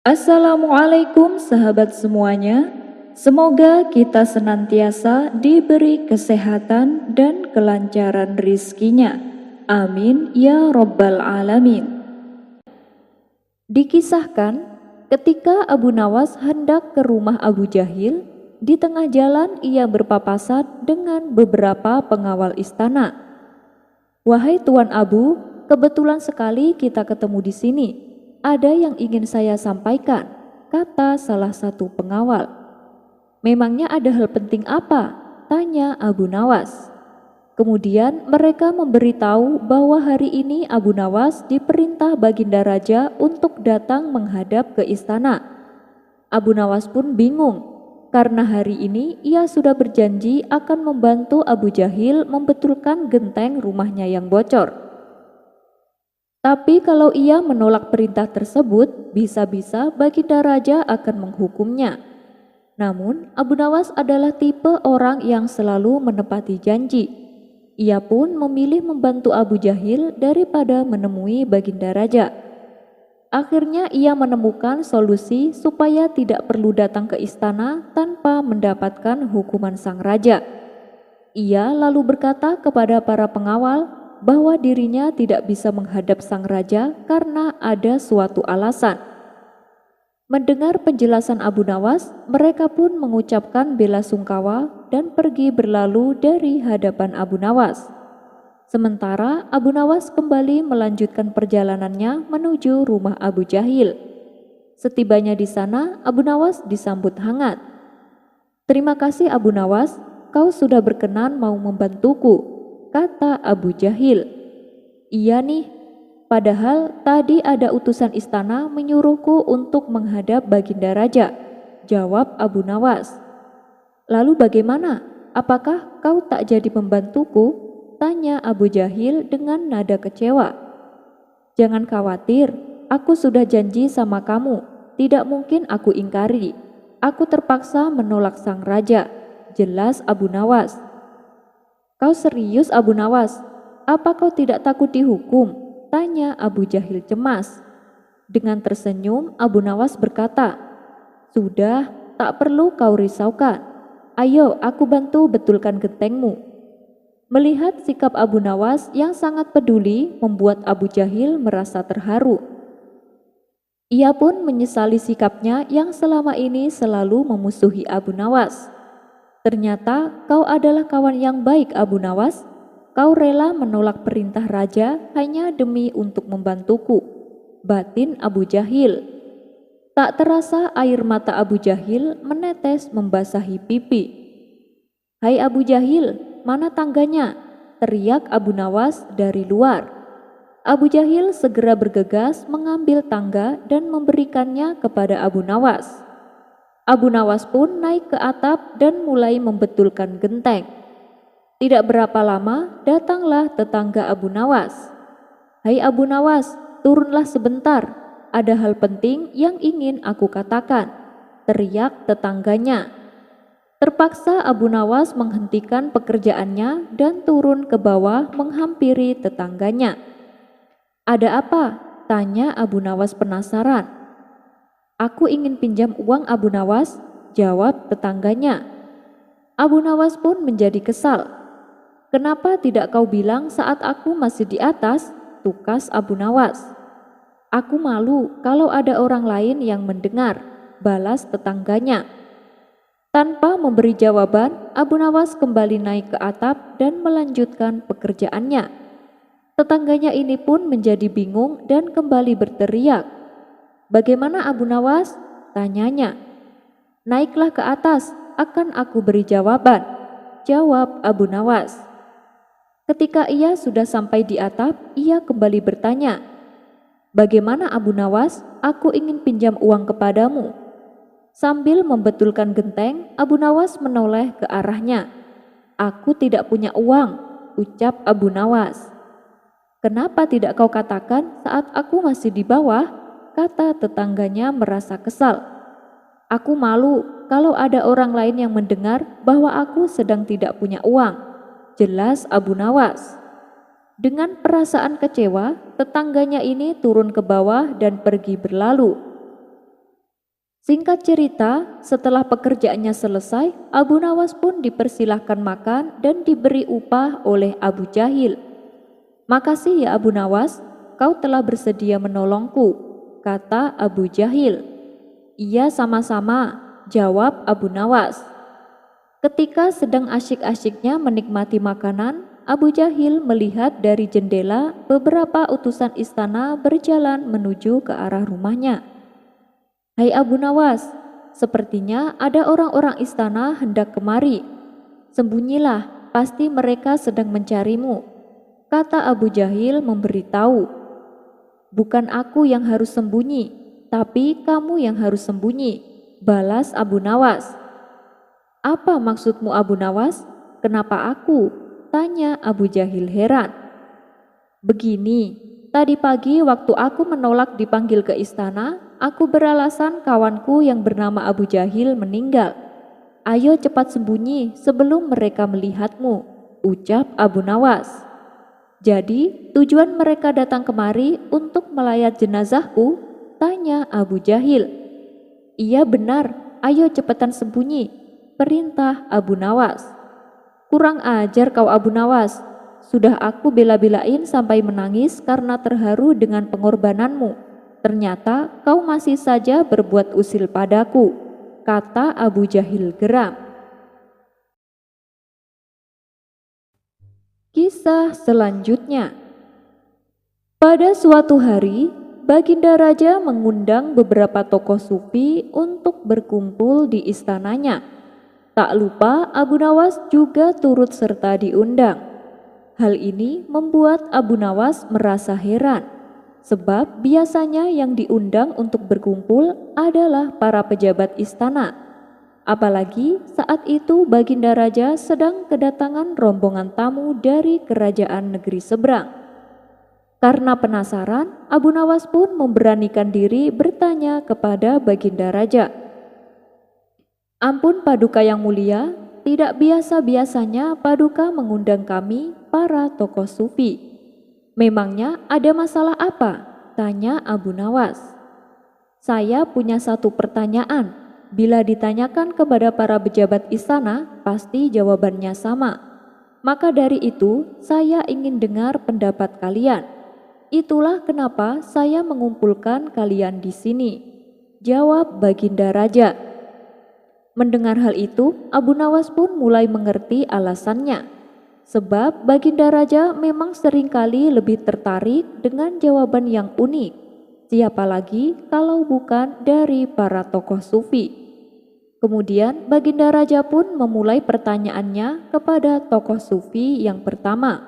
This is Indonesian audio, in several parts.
Assalamualaikum sahabat semuanya. Semoga kita senantiasa diberi kesehatan dan kelancaran rizkinya. Amin ya Rabbal Alamin. Dikisahkan, ketika Abu Nawas hendak ke rumah Abu Jahil, di tengah jalan ia berpapasan dengan beberapa pengawal istana. "Wahai Tuan Abu, kebetulan sekali kita ketemu di sini. Ada yang ingin saya sampaikan," kata salah satu pengawal. "Memangnya ada hal penting apa?" tanya Abu Nawas. Kemudian mereka memberitahu bahwa hari ini Abu Nawas diperintah Baginda Raja untuk datang menghadap ke istana. Abu Nawas pun bingung, karena hari ini ia sudah berjanji akan membantu Abu Jahil membetulkan genteng rumahnya yang bocor. Tapi kalau ia menolak perintah tersebut, bisa-bisa Baginda Raja akan menghukumnya. Namun, Abu Nawas adalah tipe orang yang selalu menepati janji. Ia pun memilih membantu Abu Jahil daripada menemui Baginda Raja. Akhirnya ia menemukan solusi supaya tidak perlu datang ke istana tanpa mendapatkan hukuman sang raja. Ia lalu berkata kepada para pengawal bahwa dirinya tidak bisa menghadap sang raja karena ada suatu alasan. Mendengar penjelasan Abu Nawas, mereka pun mengucapkan bela sungkawa dan pergi berlalu dari hadapan Abu Nawas. Sementara Abu Nawas kembali melanjutkan perjalanannya menuju rumah Abu Jahil. Setibanya di sana, Abu Nawas disambut hangat. "Terima kasih Abu Nawas, kau sudah berkenan mau membantuku," kata Abu Jahil. "Iya nih, padahal tadi ada utusan istana menyuruhku untuk menghadap Baginda Raja," jawab Abu Nawas. "Lalu bagaimana? Apakah kau tak jadi membantuku?" tanya Abu Jahil dengan nada kecewa. "Jangan khawatir, aku sudah janji sama kamu, tidak mungkin aku ingkari. Aku terpaksa menolak sang raja," jelas Abu Nawas. "Kau serius Abu Nawas? Apa kau tidak takut dihukum?" tanya Abu Jahil cemas. Dengan tersenyum Abu Nawas berkata, "Sudah, tak perlu kau risaukan. Ayo aku bantu betulkan gentengmu." Melihat sikap Abu Nawas yang sangat peduli membuat Abu Jahil merasa terharu. Ia pun menyesali sikapnya yang selama ini selalu memusuhi Abu Nawas. "Ternyata kau adalah kawan yang baik Abu Nawas. Kau rela menolak perintah raja hanya demi untuk membantuku," batin Abu Jahil. Tak terasa air mata Abu Jahil menetes membasahi pipi. "Hai Abu Jahil, mana tangganya?" teriak Abu Nawas dari luar. Abu Jahil segera bergegas mengambil tangga dan memberikannya kepada Abu Nawas. Abu Nawas pun naik ke atap dan mulai membetulkan genteng. Tidak berapa lama datanglah tetangga Abu Nawas. "Hai Abu Nawas, turunlah sebentar. Ada hal penting yang ingin aku katakan," teriak tetangganya. Terpaksa Abu Nawas menghentikan pekerjaannya dan turun ke bawah menghampiri tetangganya. "Ada apa?" tanya Abu Nawas penasaran. "Aku ingin pinjam uang Abu Nawas," jawab tetangganya. Abu Nawas pun menjadi kesal. "Kenapa tidak kau bilang saat aku masih di atas?" tukas Abu Nawas. "Aku malu kalau ada orang lain yang mendengar," balas tetangganya. Tanpa memberi jawaban, Abu Nawas kembali naik ke atap dan melanjutkan pekerjaannya. Tetangganya ini pun menjadi bingung dan kembali berteriak. "Bagaimana Abu Nawas?" tanyanya. "Naiklah ke atas, akan aku beri jawaban," jawab Abu Nawas. Ketika ia sudah sampai di atap, ia kembali bertanya, "Bagaimana Abu Nawas? Aku ingin pinjam uang kepadamu." Sambil membetulkan genteng, Abu Nawas menoleh ke arahnya. "Aku tidak punya uang," ucap Abu Nawas. "Kenapa tidak kau katakan saat aku masih di bawah?" kata tetangganya merasa kesal. "Aku malu kalau ada orang lain yang mendengar bahwa aku sedang tidak punya uang," jelas Abu Nawas. Dengan perasaan kecewa, tetangganya ini turun ke bawah dan pergi berlalu. Singkat cerita, setelah pekerjaannya selesai, Abu Nawas pun dipersilahkan makan dan diberi upah oleh Abu Jahil. "Makasih ya Abu Nawas, kau telah bersedia menolongku," kata Abu Jahil. "Iya sama-sama," jawab Abu Nawas. Ketika sedang asyik-asyiknya menikmati makanan, Abu Jahil melihat dari jendela beberapa utusan istana berjalan menuju ke arah rumahnya. "Hai Abu Nawas, sepertinya ada orang-orang istana hendak kemari. Sembunyilah, pasti mereka sedang mencarimu," kata Abu Jahil memberitahu. "Bukan aku yang harus sembunyi, tapi kamu yang harus sembunyi," balas Abu Nawas. "Apa maksudmu Abu Nawas? Kenapa aku?" tanya Abu Jahil heran. "Begini, tadi pagi waktu aku menolak dipanggil ke istana, aku beralasan kawanku yang bernama Abu Jahil meninggal. Ayo cepat sembunyi sebelum mereka melihatmu," ucap Abu Nawas. "Jadi tujuan mereka datang kemari untuk melayat jenazahku?" tanya Abu Jahil. "Iya benar, ayo cepetan sembunyi," perintah Abu Nawas. "Kurang ajar kau Abu Nawas, sudah aku bela-belain sampai menangis karena terharu dengan pengorbananmu. Ternyata kau masih saja berbuat usil padaku," kata Abu Jahil geram. Kisah selanjutnya. Pada suatu hari, Baginda Raja mengundang beberapa tokoh sufi untuk berkumpul di istananya. Tak lupa Abu Nawas juga turut serta diundang. Hal ini membuat Abu Nawas merasa heran, sebab biasanya yang diundang untuk berkumpul adalah para pejabat istana. Apalagi saat itu Baginda Raja sedang kedatangan rombongan tamu dari kerajaan negeri seberang. Karena penasaran, Abu Nawas pun memberanikan diri bertanya kepada Baginda Raja. "Ampun Paduka yang mulia, tidak biasa-biasanya Paduka mengundang kami, para tokoh sufi. Memangnya ada masalah apa?" tanya Abu Nawas. "Saya punya satu pertanyaan. Bila ditanyakan kepada para pejabat istana, pasti jawabannya sama. Maka dari itu, saya ingin dengar pendapat kalian. Itulah kenapa saya mengumpulkan kalian di sini," jawab Baginda Raja. Mendengar hal itu, Abu Nawas pun mulai mengerti alasannya. Sebab Baginda Raja memang seringkali lebih tertarik dengan jawaban yang unik. Siapa lagi kalau bukan dari para tokoh sufi. Kemudian Baginda Raja pun memulai pertanyaannya kepada tokoh sufi yang pertama.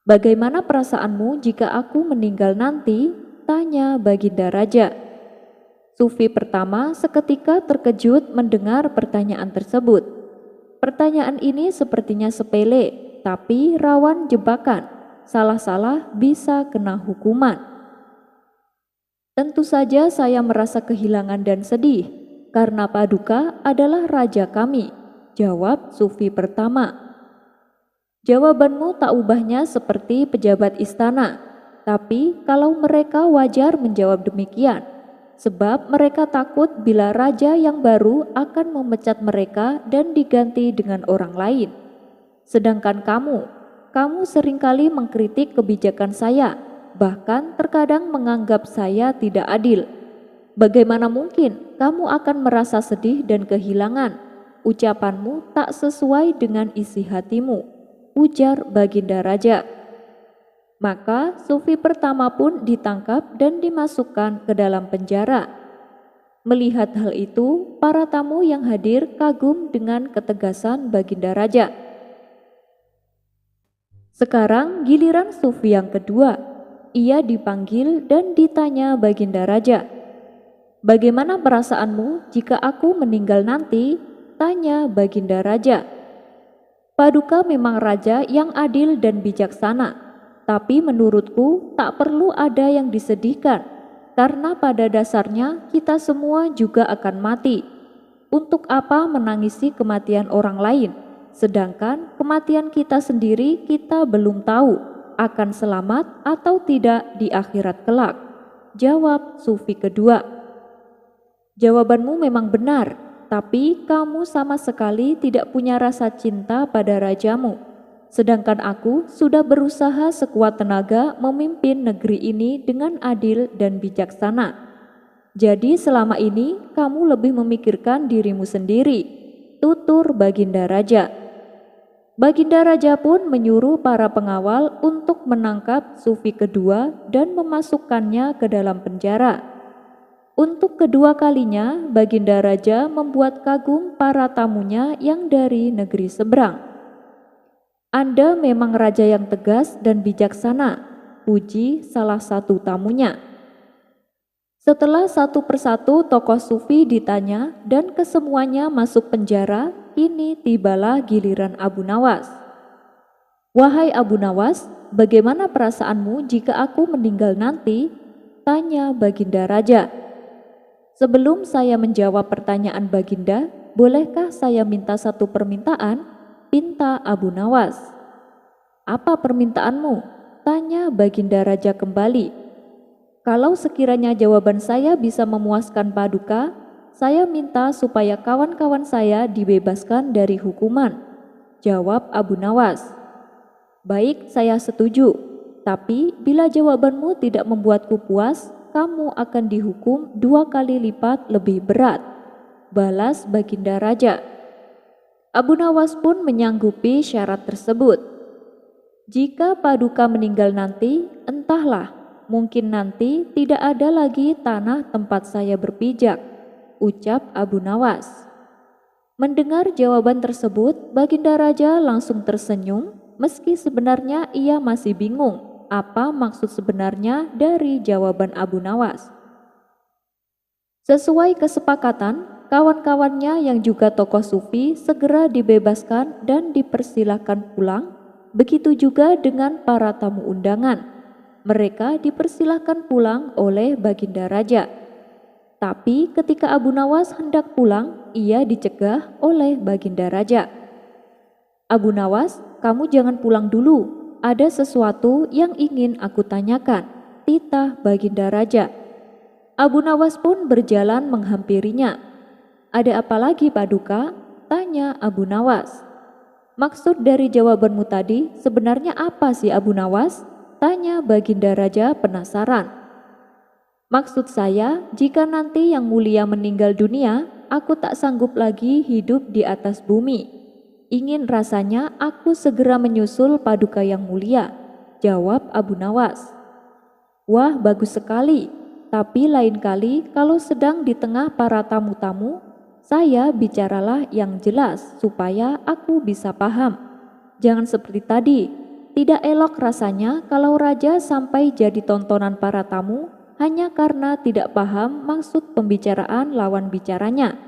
"Bagaimana perasaanmu jika aku meninggal nanti?" tanya Baginda Raja. Sufi pertama seketika terkejut mendengar pertanyaan tersebut. Pertanyaan ini sepertinya sepele, tapi rawan jebakan. Salah-salah bisa kena hukuman. "Tentu saja saya merasa kehilangan dan sedih, karena Paduka adalah raja kami," jawab Sufi pertama. "Jawabanmu tak ubahnya seperti pejabat istana, tapi kalau mereka wajar menjawab demikian. Sebab mereka takut bila raja yang baru akan memecat mereka dan diganti dengan orang lain. Sedangkan kamu seringkali mengkritik kebijakan saya, bahkan terkadang menganggap saya tidak adil. Bagaimana mungkin kamu akan merasa sedih dan kehilangan? Ucapanmu tak sesuai dengan isi hatimu," ujar Baginda Raja. Maka Sufi pertama pun ditangkap dan dimasukkan ke dalam penjara. Melihat hal itu, para tamu yang hadir kagum dengan ketegasan Baginda Raja. Sekarang giliran Sufi yang kedua. Ia dipanggil dan ditanya Baginda Raja. "Bagaimana perasaanmu jika aku meninggal nanti?" tanya Baginda Raja. "Paduka memang raja yang adil dan bijaksana. Tapi menurutku tak perlu ada yang disedihkan, karena pada dasarnya kita semua juga akan mati. Untuk apa menangisi kematian orang lain, sedangkan kematian kita sendiri kita belum tahu akan selamat atau tidak di akhirat kelak," jawab Sufi kedua. Jawabanmu memang benar, tapi kamu sama sekali tidak punya rasa cinta pada rajamu. Sedangkan aku sudah berusaha sekuat tenaga memimpin negeri ini dengan adil dan bijaksana. Jadi selama ini kamu lebih memikirkan dirimu sendiri, tutur Baginda Raja. Baginda Raja pun menyuruh para pengawal untuk menangkap Sufi kedua dan memasukkannya ke dalam penjara. Untuk kedua kalinya, Baginda Raja membuat kagum para tamunya yang dari negeri seberang. Anda memang raja yang tegas dan bijaksana, puji salah satu tamunya. Setelah satu persatu tokoh sufi ditanya dan kesemuanya masuk penjara, kini tibalah giliran Abu Nawas. Wahai Abu Nawas, bagaimana perasaanmu jika aku meninggal nanti? Tanya Baginda Raja. Sebelum saya menjawab pertanyaan Baginda, bolehkah saya minta satu permintaan? Pinta Abu Nawas. Apa permintaanmu? Tanya Baginda Raja kembali. Kalau sekiranya jawaban saya bisa memuaskan Paduka, saya minta supaya kawan-kawan saya dibebaskan dari hukuman. Jawab Abu Nawas. Baik, saya setuju. Tapi bila jawabanmu tidak membuatku puas, kamu akan dihukum 2 kali lipat lebih berat. Balas Baginda Raja. Abu Nawas pun menyanggupi syarat tersebut. Jika Paduka meninggal nanti, entahlah, mungkin nanti tidak ada lagi tanah tempat saya berpijak, ucap Abu Nawas. Mendengar jawaban tersebut, Baginda Raja langsung tersenyum, meski sebenarnya ia masih bingung apa maksud sebenarnya dari jawaban Abu Nawas. Sesuai kesepakatan, kawan-kawannya yang juga tokoh sufi segera dibebaskan dan dipersilahkan pulang, begitu juga dengan para tamu undangan. Mereka dipersilahkan pulang oleh Baginda Raja. Tapi ketika Abu Nawas hendak pulang, ia dicegah oleh Baginda Raja. Abu Nawas, kamu jangan pulang dulu. Ada sesuatu yang ingin aku tanyakan, titah Baginda Raja. Abu Nawas pun berjalan menghampirinya. Ada apa lagi Paduka? Tanya Abu Nawas. Maksud dari jawabanmu tadi sebenarnya apa sih Abu Nawas? Tanya Baginda Raja penasaran. Maksud saya, jika nanti yang mulia meninggal dunia, aku tak sanggup lagi hidup di atas bumi. Ingin rasanya aku segera menyusul Paduka yang mulia, jawab Abu Nawas. Wah, bagus sekali, tapi lain kali kalau sedang di tengah para tamu-tamu, saya bicaralah yang jelas supaya aku bisa paham. Jangan seperti tadi, tidak elok rasanya kalau raja sampai jadi tontonan para tamu hanya karena tidak paham maksud pembicaraan lawan bicaranya,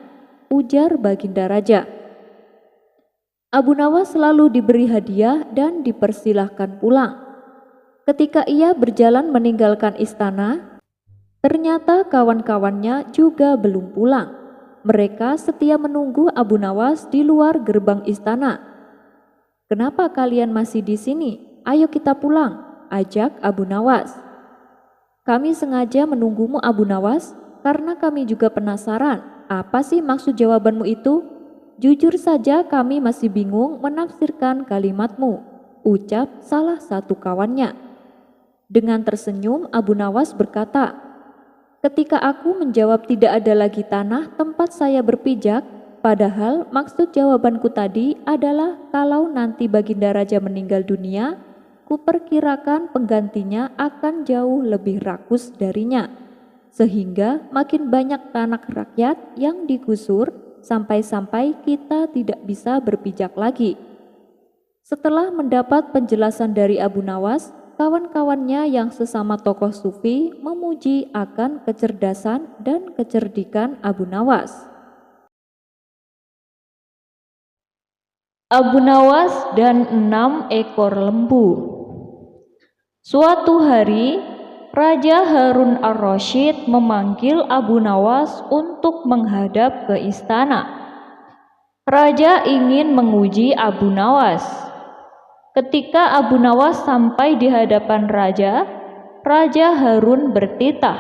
ujar Baginda Raja. Abu Nawas selalu diberi hadiah dan dipersilahkan pulang. Ketika ia berjalan meninggalkan istana, ternyata kawan-kawannya juga belum pulang. Mereka setia menunggu Abu Nawas di luar gerbang istana. Kenapa kalian masih di sini? Ayo kita pulang, ajak Abu Nawas. Kami sengaja menunggumu Abu Nawas karena kami juga penasaran. Apa sih maksud jawabanmu itu? Jujur saja kami masih bingung menafsirkan kalimatmu, ucap salah satu kawannya. Dengan tersenyum Abu Nawas berkata, ketika aku menjawab tidak ada lagi tanah tempat saya berpijak, padahal maksud jawabanku tadi adalah kalau nanti Baginda Raja meninggal dunia, kuperkirakan penggantinya akan jauh lebih rakus darinya, sehingga makin banyak tanah rakyat yang digusur sampai-sampai kita tidak bisa berpijak lagi. Setelah mendapat penjelasan dari Abu Nawas, kawan-kawannya yang sesama tokoh sufi memuji akan kecerdasan dan kecerdikan Abu Nawas. Abu Nawas dan 6 ekor lembu. Suatu hari, Raja Harun ar-Rasyid memanggil Abu Nawas untuk menghadap ke istana. Raja ingin menguji Abu Nawas. Ketika Abu Nawas sampai di hadapan Raja, Raja Harun bertitah,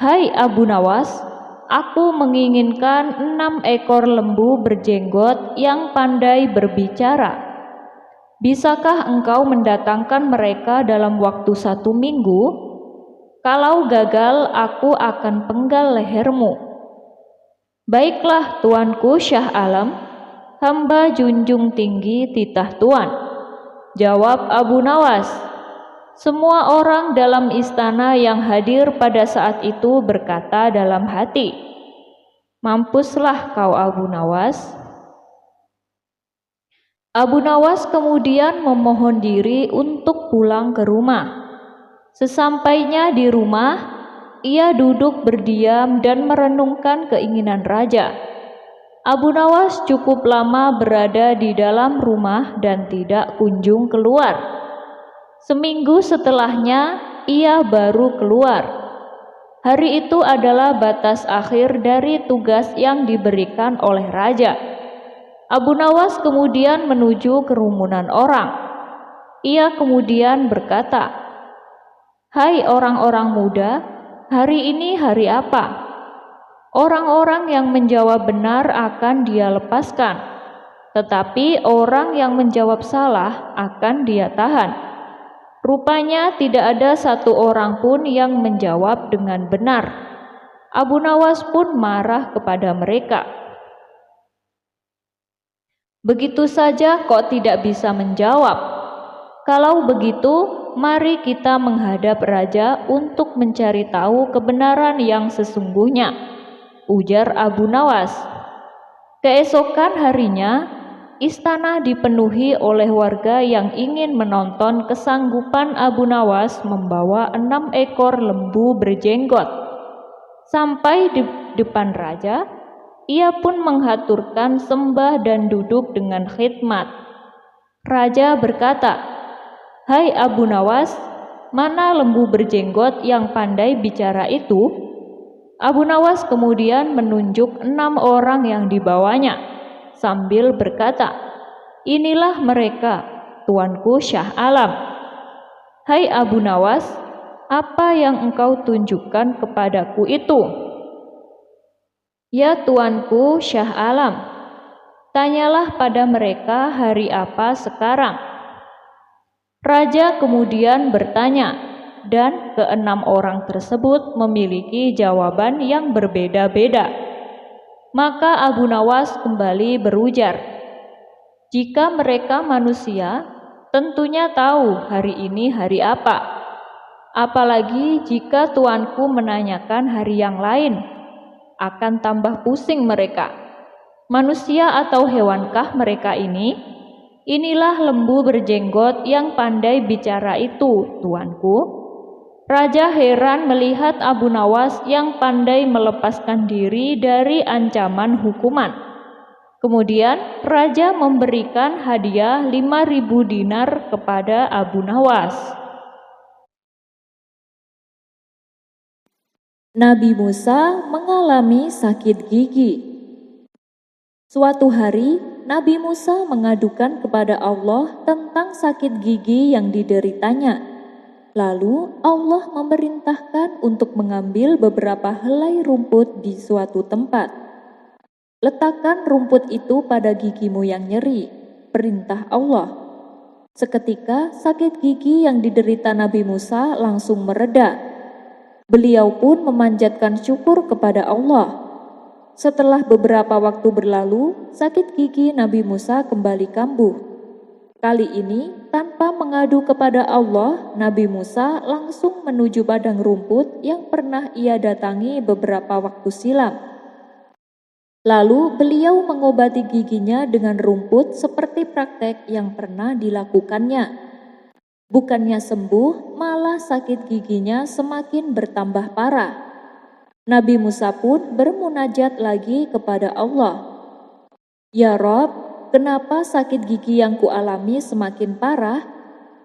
"Hai Abu Nawas, aku menginginkan 6 ekor lembu berjenggot yang pandai berbicara. Bisakah engkau mendatangkan mereka dalam waktu 1 minggu? Kalau gagal, aku akan penggal lehermu." "Baiklah, tuanku Syah Alam, hamba junjung tinggi titah tuan," jawab Abu Nawas. Semua orang dalam istana yang hadir pada saat itu berkata dalam hati, "Mampuslah kau Abu Nawas." Abu Nawas kemudian memohon diri untuk pulang ke rumah. Sesampainya di rumah, ia duduk berdiam dan merenungkan keinginan raja. Abu Nawas cukup lama berada di dalam rumah dan tidak kunjung keluar. Seminggu setelahnya, ia baru keluar. Hari itu adalah batas akhir dari tugas yang diberikan oleh raja. Abu Nawas kemudian menuju kerumunan orang. Ia kemudian berkata, "Hai orang-orang muda, hari ini hari apa?" Orang-orang yang menjawab benar akan dia lepaskan, tetapi orang yang menjawab salah akan dia tahan. Rupanya tidak ada satu orang pun yang menjawab dengan benar. Abu Nawas pun marah kepada mereka. "Begitu saja kok tidak bisa menjawab? Kalau begitu, mari kita menghadap raja untuk mencari tahu kebenaran yang sesungguhnya," ujar Abu Nawas. Keesokan harinya, istana dipenuhi oleh warga yang ingin menonton kesanggupan Abu Nawas membawa 6 ekor lembu berjenggot. Sampai di depan raja, ia pun menghaturkan sembah dan duduk dengan khidmat. Raja berkata, "Hai Abu Nawas, mana lembu berjenggot yang pandai bicara itu?" Abu Nawas kemudian menunjuk 6 orang yang dibawanya sambil berkata, "Inilah mereka, tuanku Syah Alam." "Hai Abu Nawas, apa yang engkau tunjukkan kepadaku itu?" "Ya tuanku Syah Alam, tanyalah pada mereka hari apa sekarang." Raja kemudian bertanya, dan ke-6 orang tersebut memiliki jawaban yang berbeda-beda. Maka Abu Nawas kembali berujar, "Jika mereka manusia, tentunya tahu hari ini hari apa. Apalagi jika tuanku menanyakan hari yang lain, akan tambah pusing mereka. Manusia atau hewankah mereka ini? Inilah lembu berjenggot yang pandai bicara itu, tuanku." Raja heran melihat Abu Nawas yang pandai melepaskan diri dari ancaman hukuman. Kemudian raja memberikan hadiah 5.000 dinar kepada Abu Nawas. Nabi Musa mengalami sakit gigi. Suatu hari, Nabi Musa mengadukan kepada Allah tentang sakit gigi yang dideritanya. Lalu Allah memerintahkan untuk mengambil beberapa helai rumput di suatu tempat. "Letakkan rumput itu pada gigimu yang nyeri," perintah Allah. Seketika sakit gigi yang diderita Nabi Musa langsung mereda. Beliau pun memanjatkan syukur kepada Allah. Setelah beberapa waktu berlalu, sakit gigi Nabi Musa kembali kambuh. Kali ini, tanpa mengadu kepada Allah, Nabi Musa langsung menuju padang rumput yang pernah ia datangi beberapa waktu silam. Lalu beliau mengobati giginya dengan rumput seperti praktek yang pernah dilakukannya. Bukannya sembuh, malah sakit giginya semakin bertambah parah. Nabi Musa pun bermunajat lagi kepada Allah. "Ya Rob, kenapa sakit gigi yang kualami semakin parah?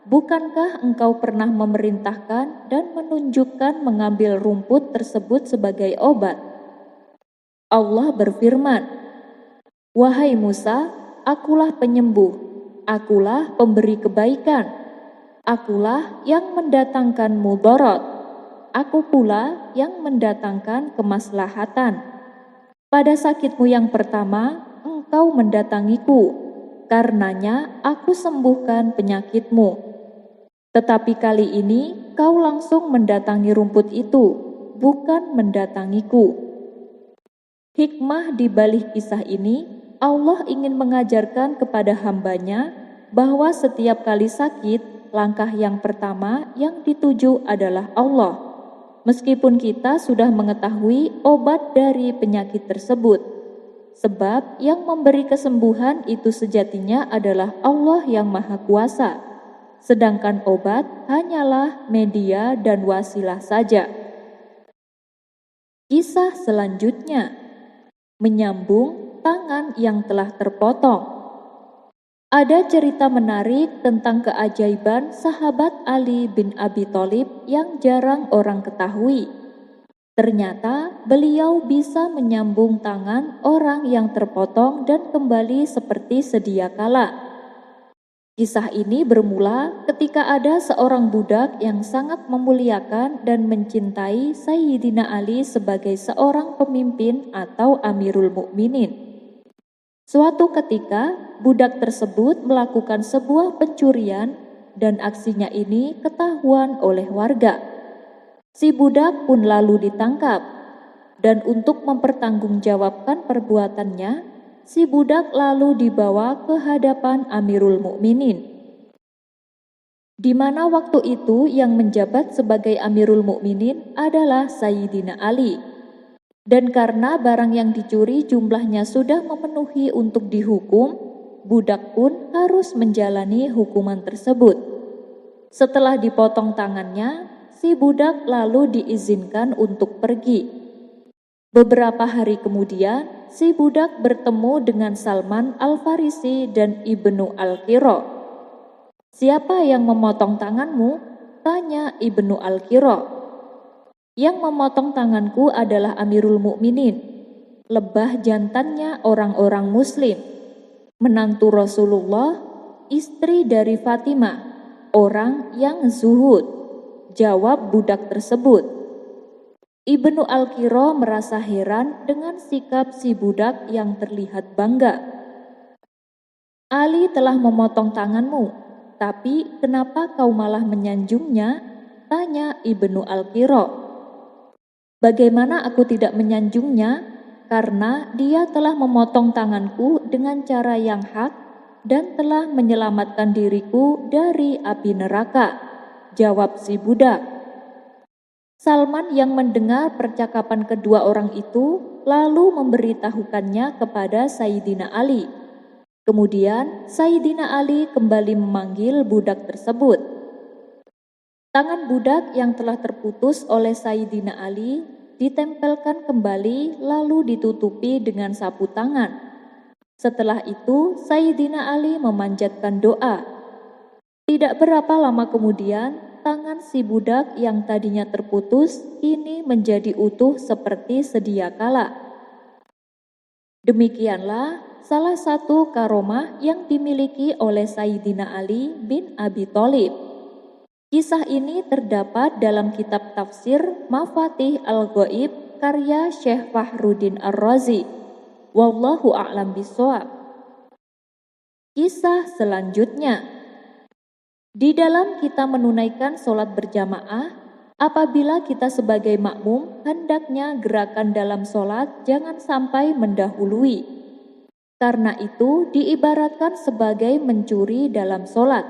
Bukankah engkau pernah memerintahkan dan menunjukkan mengambil rumput tersebut sebagai obat?" Allah berfirman, "Wahai Musa, akulah penyembuh, akulah pemberi kebaikan, akulah yang mendatangkan mudarat, aku pula yang mendatangkan kemaslahatan." Pada sakitmu yang pertama, engkau mendatangiku, karenanya aku sembuhkan penyakitmu. Tetapi kali ini kau langsung mendatangi rumput itu, bukan mendatangiku. Hikmah di balik kisah ini, Allah ingin mengajarkan kepada hambanya bahwa setiap kali sakit, langkah yang pertama yang dituju adalah Allah. Meskipun kita sudah mengetahui obat dari penyakit tersebut, sebab yang memberi kesembuhan itu sejatinya adalah Allah yang Maha Kuasa, sedangkan obat hanyalah media dan wasilah saja. Kisah selanjutnya, menyambung tangan yang telah terpotong. Ada cerita menarik tentang keajaiban sahabat Ali bin Abi Thalib yang jarang orang ketahui. Ternyata beliau bisa menyambung tangan orang yang terpotong dan kembali seperti sedia kala. Kisah ini bermula ketika ada seorang budak yang sangat memuliakan dan mencintai Sayyidina Ali sebagai seorang pemimpin atau Amirul Mukminin. Suatu ketika, budak tersebut melakukan sebuah pencurian dan aksinya ini ketahuan oleh warga. Si budak pun lalu ditangkap, dan untuk mempertanggungjawabkan perbuatannya, si budak lalu dibawa ke hadapan Amirul Mukminin. Di mana waktu itu yang menjabat sebagai Amirul Mukminin adalah Sayyidina Ali. Dan karena barang yang dicuri jumlahnya sudah memenuhi untuk dihukum, budak pun harus menjalani hukuman tersebut. Setelah dipotong tangannya, si budak lalu diizinkan untuk pergi. Beberapa hari kemudian, si budak bertemu dengan Salman Al-Farisi dan Ibnu Al-Qira. "Siapa yang memotong tanganmu?" tanya Ibnu Al-Qira. "Yang memotong tanganku adalah Amirul Mukminin, lebah jantannya orang-orang Muslim, menantu Rasulullah, istri dari Fatimah, orang yang zuhud," jawab budak tersebut. Ibnu Al-Qira merasa heran dengan sikap si budak yang terlihat bangga. "Ali telah memotong tanganmu, tapi kenapa kau malah menyanjungnya?" tanya Ibnu Al-Qira. "Bagaimana aku tidak menyanjungnya? Karena dia telah memotong tanganku dengan cara yang hak dan telah menyelamatkan diriku dari api neraka," jawab si budak. Salman yang mendengar percakapan kedua orang itu lalu memberitahukannya kepada Sayyidina Ali. Kemudian Sayyidina Ali kembali memanggil budak tersebut. Tangan budak yang telah terputus oleh Sayyidina Ali ditempelkan kembali lalu ditutupi dengan sapu tangan. Setelah itu Sayyidina Ali memanjatkan doa. Tidak berapa lama kemudian, tangan si budak yang tadinya terputus kini menjadi utuh seperti sedia kala. Demikianlah salah satu karomah yang dimiliki oleh Sayyidina Ali bin Abi Thalib. Kisah ini terdapat dalam kitab tafsir Mafatih Al-Ghaib karya Syekh Fahruddin Ar-Razi. Wallahu a'lam bishawab. Kisah selanjutnya. Di dalam kita menunaikan sholat berjamaah, apabila kita sebagai makmum hendaknya gerakan dalam sholat jangan sampai mendahului. Karena itu diibaratkan sebagai mencuri dalam sholat.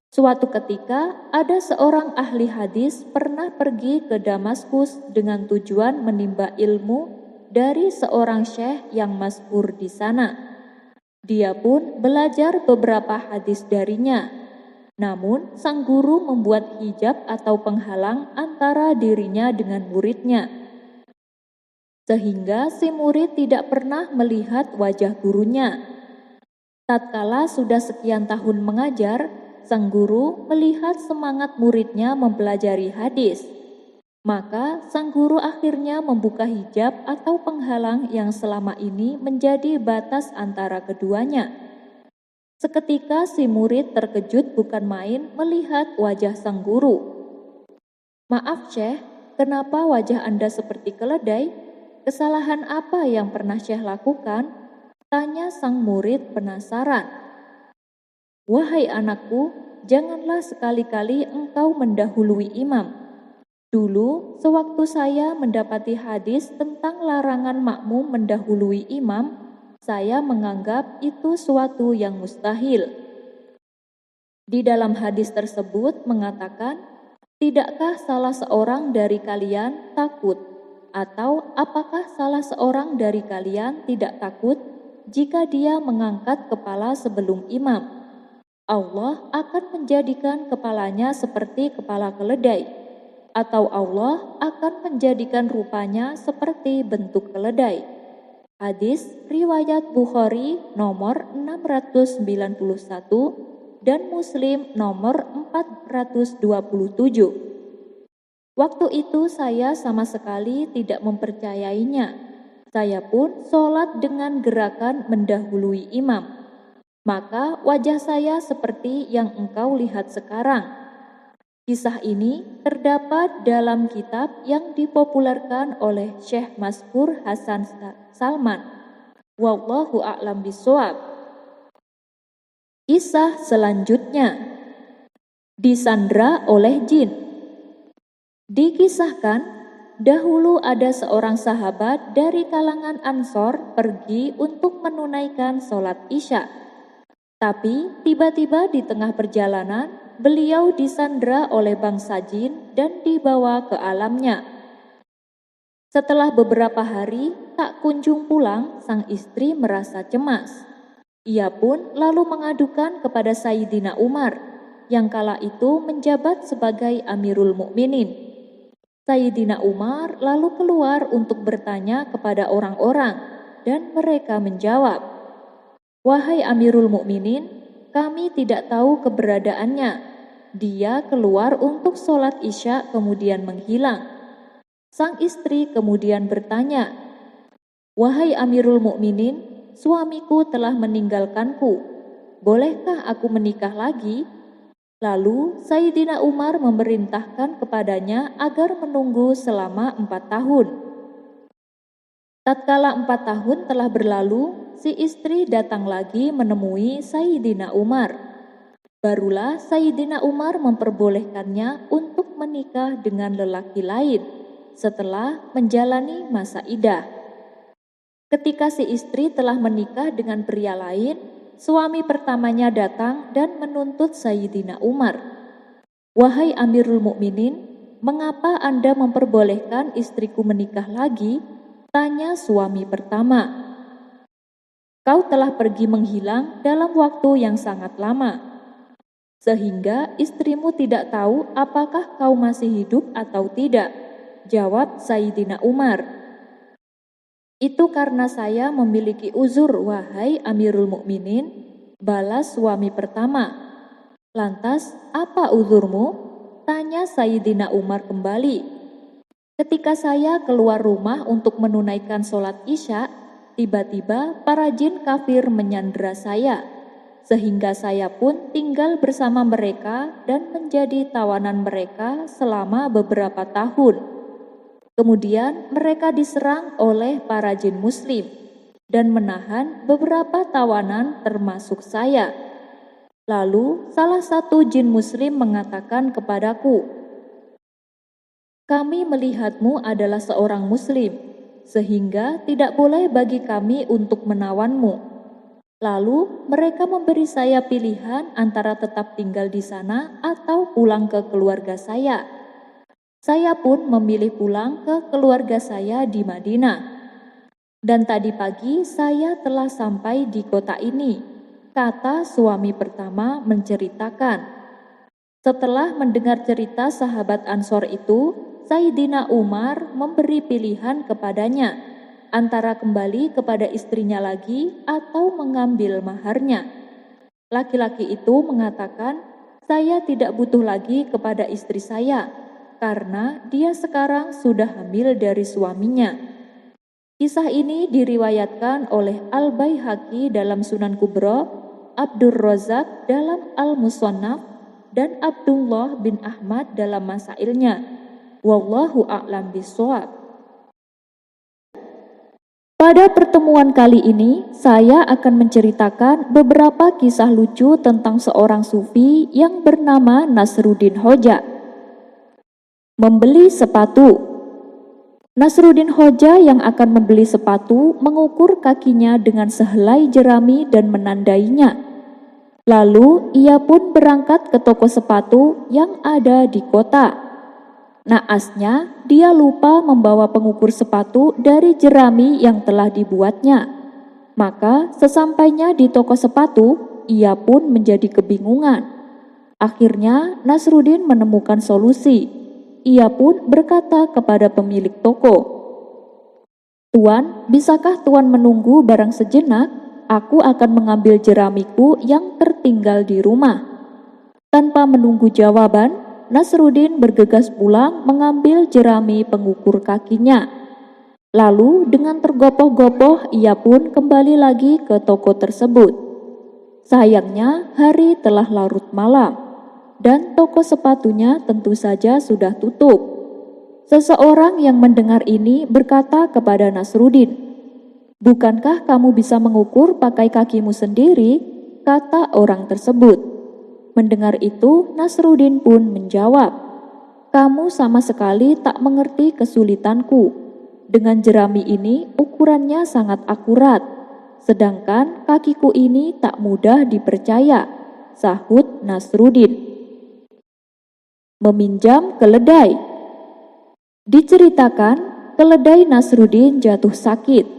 Suatu ketika, ada seorang ahli hadis pernah pergi ke Damaskus dengan tujuan menimba ilmu dari seorang syekh yang masyhur di sana. Dia pun belajar beberapa hadis darinya. Namun, sang guru membuat hijab atau penghalang antara dirinya dengan muridnya, sehingga si murid tidak pernah melihat wajah gurunya. Tatkala sudah sekian tahun mengajar, sang guru melihat semangat muridnya mempelajari hadis. Maka sang guru akhirnya membuka hijab atau penghalang yang selama ini menjadi batas antara keduanya. Seketika si murid terkejut bukan main melihat wajah sang guru. "Maaf Syekh, kenapa wajah Anda seperti keledai? kesalahan apa yang pernah Syekh lakukan? Tanya sang murid penasaran. Wahai anakku, janganlah sekali-kali engkau mendahului imam. Dulu, sewaktu saya mendapati hadis tentang larangan makmum mendahului imam, saya menganggap itu suatu yang mustahil. Di dalam hadis tersebut mengatakan, tidakkah salah seorang dari kalian takut? Atau apakah salah seorang dari kalian tidak takut jika dia mengangkat kepala sebelum imam? Allah akan menjadikan kepalanya seperti kepala keledai, atau Allah akan menjadikan rupanya seperti bentuk keledai. Hadis riwayat Bukhari nomor 691 dan Muslim nomor 427. Waktu itu saya sama sekali tidak mempercayainya. Saya pun sholat dengan gerakan mendahului imam. Maka wajah saya seperti yang engkau lihat sekarang. Kisah ini terdapat dalam kitab yang dipopulerkan oleh Syekh Mashhur Hasan Salman. Wallahu a'lam bishawab. Kisah selanjutnya, disandra oleh jin. Dikisahkan, dahulu ada seorang sahabat dari kalangan Ansor pergi untuk menunaikan sholat Isya. Tapi tiba-tiba di tengah perjalanan, beliau disandra oleh bangsa jin dan dibawa ke alamnya. Setelah beberapa hari tak kunjung pulang, sang istri merasa cemas. Ia pun lalu mengadukan kepada Sayyidina Umar, yang kala itu menjabat sebagai Amirul Mukminin. Sayyidina Umar lalu keluar untuk bertanya kepada orang-orang, dan mereka menjawab, "Wahai Amirul Mukminin, kami tidak tahu keberadaannya. Dia keluar untuk sholat Isya kemudian menghilang." Sang istri kemudian bertanya, "Wahai Amirul Mukminin, suamiku telah meninggalkanku. Bolehkah aku menikah lagi?" Lalu Sayyidina Umar memerintahkan kepadanya agar menunggu selama 4 tahun. Tatkala 4 tahun telah berlalu, si istri datang lagi menemui Sayyidina Umar. Barulah Sayyidina Umar memperbolehkannya untuk menikah dengan lelaki lain setelah menjalani masa iddah. Ketika si istri telah menikah dengan pria lain, suami pertamanya datang dan menuntut Sayyidina Umar. "Wahai Amirul Mukminin, mengapa Anda memperbolehkan istriku menikah lagi?" Tanya suami pertama. "Kau telah pergi menghilang dalam waktu yang sangat lama, sehingga istrimu tidak tahu apakah kau masih hidup atau tidak," jawab Sayyidina Umar. "Itu karena saya memiliki uzur, wahai Amirul Mukminin," balas suami pertama. "Lantas, apa uzurmu?" tanya Sayyidina Umar kembali. "Ketika saya keluar rumah untuk menunaikan sholat Isya, tiba-tiba para jin kafir menyandera saya, sehingga saya pun tinggal bersama mereka dan menjadi tawanan mereka selama beberapa tahun. Kemudian mereka diserang oleh para jin muslim dan menahan beberapa tawanan termasuk saya. Lalu salah satu jin muslim mengatakan kepadaku, 'Kami melihatmu adalah seorang muslim, sehingga tidak boleh bagi kami untuk menawanmu.' Lalu mereka memberi saya pilihan antara tetap tinggal di sana atau pulang ke keluarga saya. Saya pun memilih pulang ke keluarga saya di Madinah. Dan tadi pagi saya telah sampai di kota ini," kata suami pertama menceritakan. Setelah mendengar cerita sahabat Ansor itu, Sayyidina Umar memberi pilihan kepadanya antara kembali kepada istrinya lagi atau mengambil maharnya. Laki-laki itu mengatakan, "Saya tidak butuh lagi kepada istri saya, karena dia sekarang sudah hamil dari suaminya." Kisah ini diriwayatkan oleh Al-Baihaqi dalam Sunan Kubra, Abdur Razak dalam Al-Musannaf, dan Abdullah bin Ahmad dalam Masailnya. Wallahu a'lam bishawab. Pada pertemuan kali ini, saya akan menceritakan beberapa kisah lucu tentang seorang sufi yang bernama Nasruddin Hoja. Membeli sepatu. Nasruddin Hoja yang akan membeli sepatu mengukur kakinya dengan sehelai jerami dan menandainya. Lalu ia pun berangkat ke toko sepatu yang ada di kota. Naasnya, dia lupa membawa pengukur sepatu dari jerami yang telah dibuatnya. Maka, sesampainya di toko sepatu, ia pun menjadi kebingungan. Akhirnya, Nasruddin menemukan solusi. Ia pun berkata kepada pemilik toko, "Tuan, bisakah Tuan menunggu barang sejenak? Aku akan mengambil jeramiku yang tertinggal di rumah." Tanpa menunggu jawaban, Nasruddin bergegas pulang mengambil jerami pengukur kakinya. Lalu dengan tergopoh-gopoh ia pun kembali lagi ke toko tersebut. Sayangnya hari telah larut malam dan toko sepatunya tentu saja sudah tutup. Seseorang yang mendengar ini berkata kepada Nasruddin, "Bukankah kamu bisa mengukur pakai kakimu sendiri?" kata orang tersebut. Mendengar itu, Nasruddin pun menjawab, "Kamu sama sekali tak mengerti kesulitanku. Dengan jerami ini ukurannya sangat akurat, sedangkan kakiku ini tak mudah dipercaya," sahut Nasruddin. Meminjam keledai. Diceritakan, keledai Nasruddin jatuh sakit,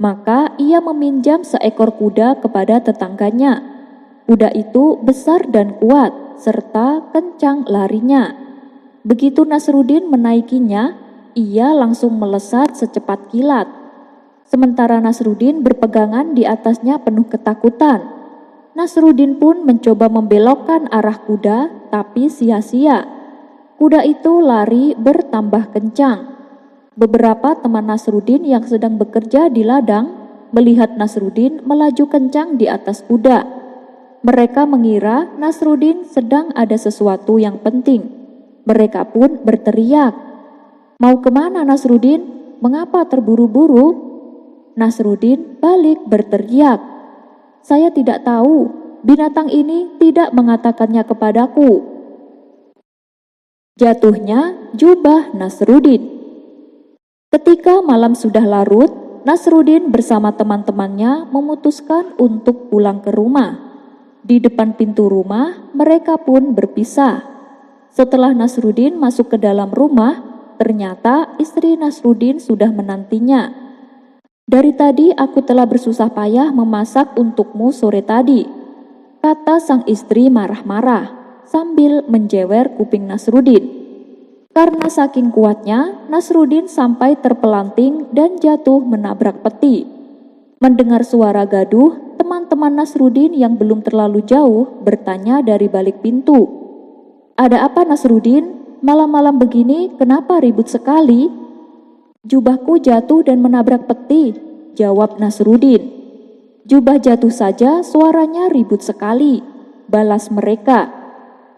maka ia meminjam seekor kuda kepada tetangganya. Kuda itu besar dan kuat, serta kencang larinya. Begitu Nasruddin menaikinya, ia langsung melesat secepat kilat. Sementara Nasruddin berpegangan di atasnya penuh ketakutan. Nasruddin pun mencoba membelokkan arah kuda, tapi sia-sia. Kuda itu lari bertambah kencang. Beberapa teman Nasruddin yang sedang bekerja di ladang melihat Nasruddin melaju kencang di atas kuda. Mereka mengira Nasruddin sedang ada sesuatu yang penting. Mereka pun berteriak, "Mau kemana Nasruddin? Mengapa terburu-buru?" Nasruddin balik berteriak, "Saya tidak tahu, binatang ini tidak mengatakannya kepadaku." Jatuhnya jubah Nasruddin. Ketika malam sudah larut, Nasruddin bersama teman-temannya memutuskan untuk pulang ke rumah. Di depan pintu rumah, mereka pun berpisah. Setelah Nasruddin masuk ke dalam rumah, ternyata istri Nasruddin sudah menantinya. "Dari tadi aku telah bersusah payah memasak untukmu sore tadi," kata sang istri marah-marah sambil menjewer kuping Nasruddin. Karena saking kuatnya, Nasruddin sampai terpelanting dan jatuh menabrak peti. Mendengar suara gaduh, teman-teman Nasruddin yang belum terlalu jauh bertanya dari balik pintu, "Ada apa Nasruddin? Malam-malam begini kenapa ribut sekali?" "Jubahku jatuh dan menabrak peti," jawab Nasruddin. "Jubah jatuh saja suaranya ribut sekali," balas mereka.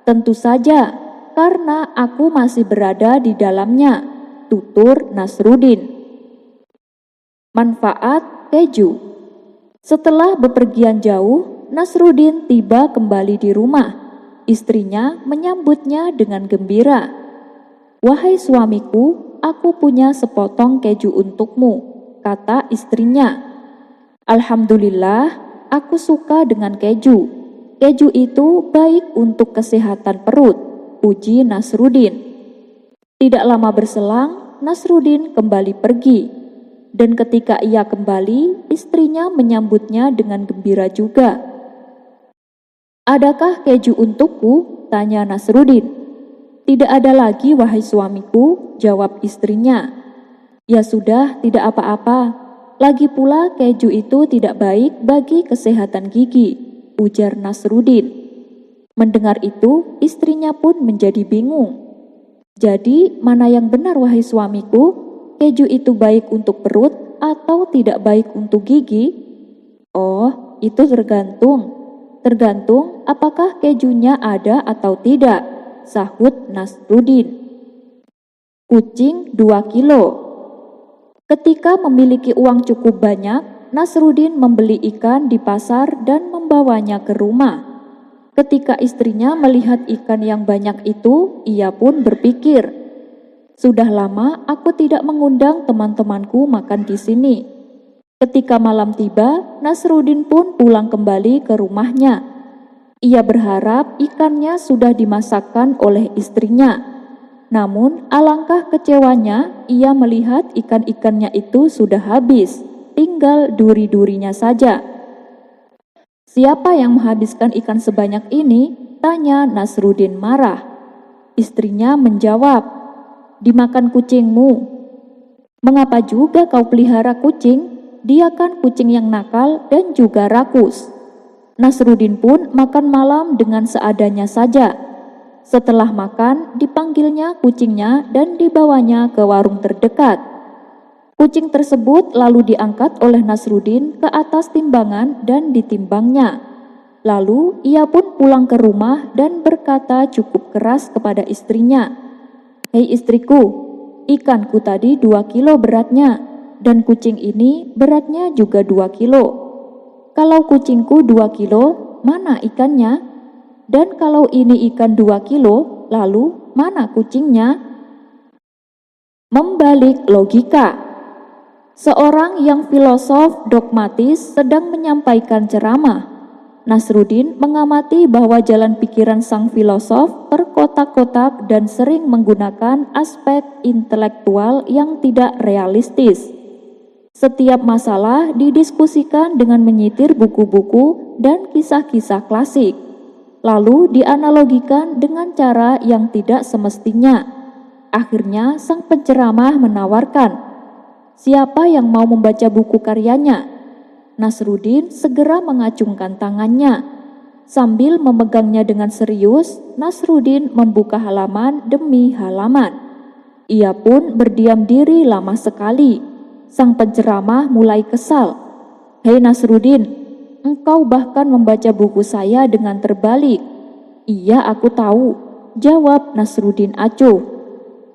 "Tentu saja, karena aku masih berada di dalamnya," tutur Nasruddin. Manfaat keju. Setelah bepergian jauh, Nasruddin tiba kembali di rumah. Istrinya menyambutnya dengan gembira. "Wahai suamiku, aku punya sepotong keju untukmu," kata istrinya. "Alhamdulillah, aku suka dengan keju. Keju itu baik untuk kesehatan perut," puji Nasruddin. Tidak lama berselang, Nasruddin kembali pergi. Dan ketika ia kembali, istrinya menyambutnya dengan gembira juga. "Adakah keju untukku?" tanya Nasruddin. "Tidak ada lagi, wahai suamiku," jawab istrinya. "Ya sudah, tidak apa-apa. Lagi pula keju itu tidak baik bagi kesehatan gigi," ujar Nasruddin. Mendengar itu, istrinya pun menjadi bingung. "Jadi, mana yang benar, wahai suamiku? Keju itu baik untuk perut atau tidak baik untuk gigi?" "Oh, itu tergantung. Tergantung apakah kejunya ada atau tidak," sahut Nasruddin. Kucing 2 kilo. Ketika memiliki uang cukup banyak, Nasrudin membeli ikan di pasar dan membawanya ke rumah. Ketika istrinya melihat ikan yang banyak itu, ia pun berpikir, "Sudah lama aku tidak mengundang teman-temanku makan di sini." Ketika malam tiba, Nasrudin pun pulang kembali ke rumahnya. Ia berharap ikannya sudah dimasakkan oleh istrinya. Namun alangkah kecewanya ia melihat ikan-ikannya itu sudah habis, tinggal duri-durinya saja. "Siapa yang menghabiskan ikan sebanyak ini?" tanya Nasrudin marah. Istrinya menjawab, "Dimakan kucingmu." "Mengapa juga kau pelihara kucing? Dia kan kucing yang nakal dan juga rakus." Nasrudin pun makan malam dengan seadanya saja. Setelah makan, dipanggilnya kucingnya dan dibawanya ke warung terdekat. Kucing tersebut lalu diangkat oleh Nasrudin ke atas timbangan dan ditimbangnya. Lalu ia pun pulang ke rumah dan berkata cukup keras kepada istrinya, "Hei istriku, ikanku tadi 2 kilo beratnya, dan kucing ini beratnya juga 2 kilo. Kalau kucingku 2 kilo, mana ikannya? Dan kalau ini ikan 2 kilo, lalu mana kucingnya?" Membalik logika. Seorang yang filosof dogmatis sedang menyampaikan ceramah. Nasrudin mengamati bahwa jalan pikiran sang filosof terkotak-kotak dan sering menggunakan aspek intelektual yang tidak realistis. Setiap masalah didiskusikan dengan menyitir buku-buku dan kisah-kisah klasik, lalu dianalogikan dengan cara yang tidak semestinya. Akhirnya sang penceramah menawarkan, "Siapa yang mau membaca buku karyanya?" Nasrudin segera mengacungkan tangannya. Sambil memegangnya dengan serius, Nasrudin membuka halaman demi halaman. Ia pun berdiam diri lama sekali. Sang penceramah mulai kesal. "Hei Nasrudin, engkau bahkan membaca buku saya dengan terbalik." "Iya, aku tahu," jawab Nasrudin acuh.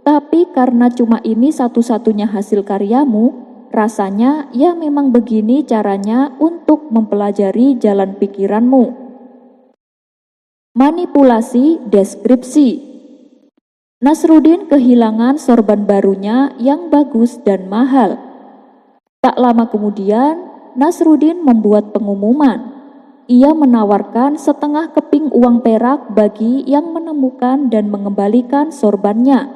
"Tapi karena cuma ini satu-satunya hasil karyamu, rasanya ya memang begini caranya untuk mempelajari jalan pikiranmu." Manipulasi deskripsi. Nasrudin kehilangan sorban barunya yang bagus dan mahal. Tak lama kemudian, Nasrudin membuat pengumuman. Ia menawarkan setengah keping uang perak bagi yang menemukan dan mengembalikan sorbannya.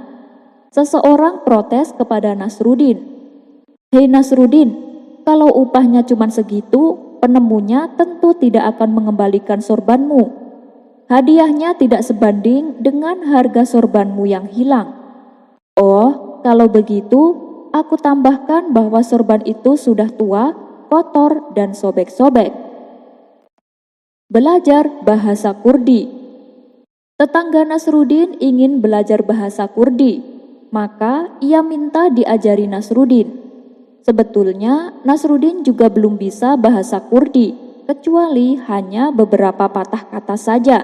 Seseorang protes kepada Nasrudin, "Hei Nasrudin, kalau upahnya cuma segitu, penemunya tentu tidak akan mengembalikan sorbanmu. Hadiahnya tidak sebanding dengan harga sorbanmu yang hilang." "Oh, kalau begitu, aku tambahkan bahwa sorban itu sudah tua, kotor, dan sobek-sobek." Belajar bahasa Kurdi. Tetangga Nasrudin ingin belajar bahasa Kurdi, maka ia minta diajari Nasrudin. Sebetulnya Nasrudin juga belum bisa bahasa Kurdi, kecuali hanya beberapa patah kata saja.